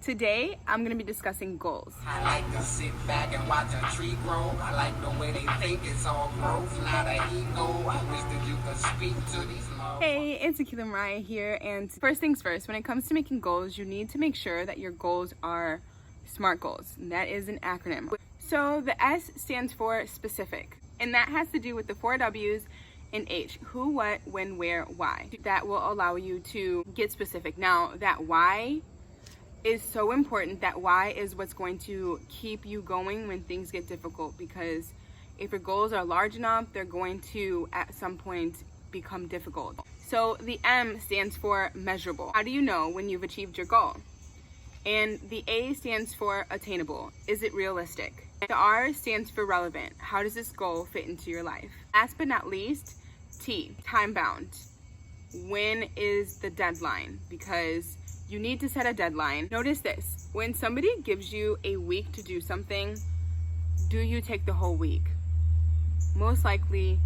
Today, I'm going to be discussing goals. I like to sit back and watch a tree grow. I like the way they think it's all growth, not an ego. I wish that you could speak to these motherfuckers. Hey, it's Aquila Mariyah here, and first things first, when it comes to making goals, you need to make sure that your goals are SMART goals. And that is an acronym. So the S stands for specific, and that has to do with the 4 W's and H: who, what, when, where, why. That will allow you to get specific. Now, that why is so important. That why is what's going to keep you going when things get difficult, because if your goals are large enough, they're going to at some point become difficult. So the M stands for measurable. How do you know when you've achieved your goal? And the A stands for attainable. Is it realistic? The R stands for relevant. How does this goal fit into your life? Last but not least, T, time bound. When is the deadline? Because you need to set a deadline. Notice this: when somebody gives you a week to do something, do you take the whole week? Most likely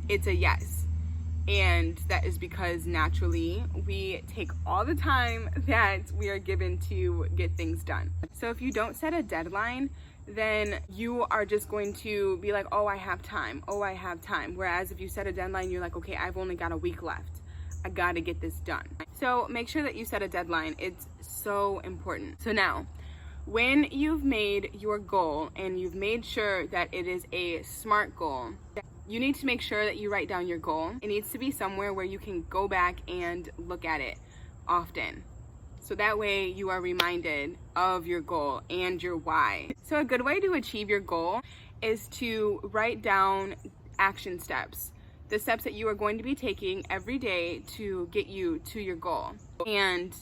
it's a yes. And that is because naturally we take all the time that we are given to get things done. So if you don't set a deadline, then you are just going to be like, oh, I have time. Oh, I have time. Whereas if you set a deadline, you're like, okay, I've only got a week left. I gotta get this done. So make sure that you set a deadline. It's so important. So now, when you've made your goal and you've made sure that it is a SMART goal, you need to make sure that you write down your goal. It needs to be somewhere where you can go back and look at it often. So that way you are reminded of your goal and your why. So a good way to achieve your goal is to write down action steps. The steps that you are going to be taking every day to get you to your goal. And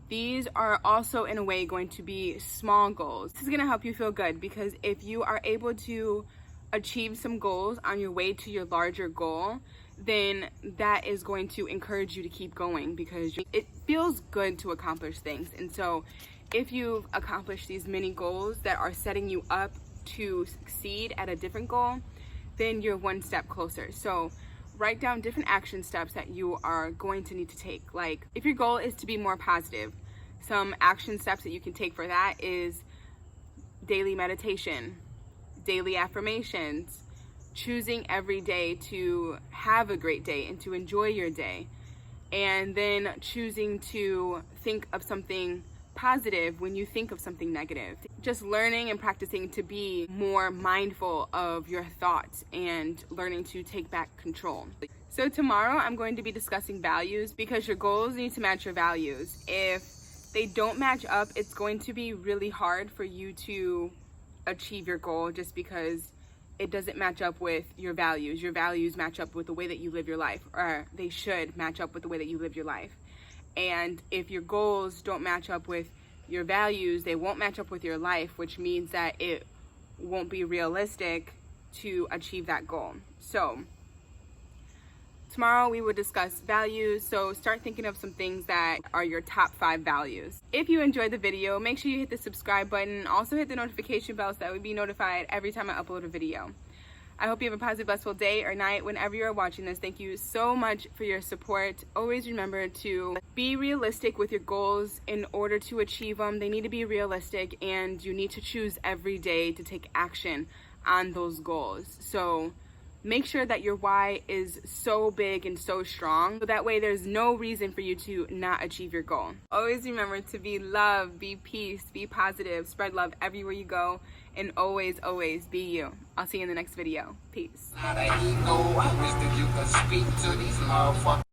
these are also in a way going to be small goals. This is gonna help you feel good, because if you are able to achieve some goals on your way to your larger goal, then that is going to encourage you to keep going, because it feels good to accomplish things. And so if you've accomplished these mini goals that are setting you up to succeed at a different goal, then you're one step closer. So write down different action steps that you are going to need to take. Like if your goal is to be more positive, some action steps that you can take for that is daily meditation, daily affirmations, choosing every day to have a great day and to enjoy your day, and then choosing to think of something positive when you think of something negative. Just learning and practicing to be more mindful of your thoughts and learning to take back control. So tomorrow I'm going to be discussing values, because your goals need to match your values. If they don't match up, it's going to be really hard for you to achieve your goal, just because it doesn't match up with your values. Your values match up with the way that you live your life, or they should match up with the way that you live your life. And if your goals don't match up with your values, they won't match up with your life, which means that it won't be realistic to achieve that goal. So tomorrow we will discuss values. So start thinking of some things that are your top 5 values. If you enjoyed the video, make sure you hit the subscribe button. Also hit the notification bell so that would be notified every time I upload a video. I hope you have a positive, blissful day or night whenever you're watching this. Thank you so much for your support. Always remember to be realistic with your goals. In order to achieve them, they need to be realistic, and you need to choose every day to take action on those goals. So make sure that your why is so big and so strong, so that way there's no reason for you to not achieve your goal. Always remember to be love, be peace, be positive, spread love everywhere you go, and always, always be you. I'll see you in the next video. Peace. Not an ego. I wish that you could speak to these motherfuckers.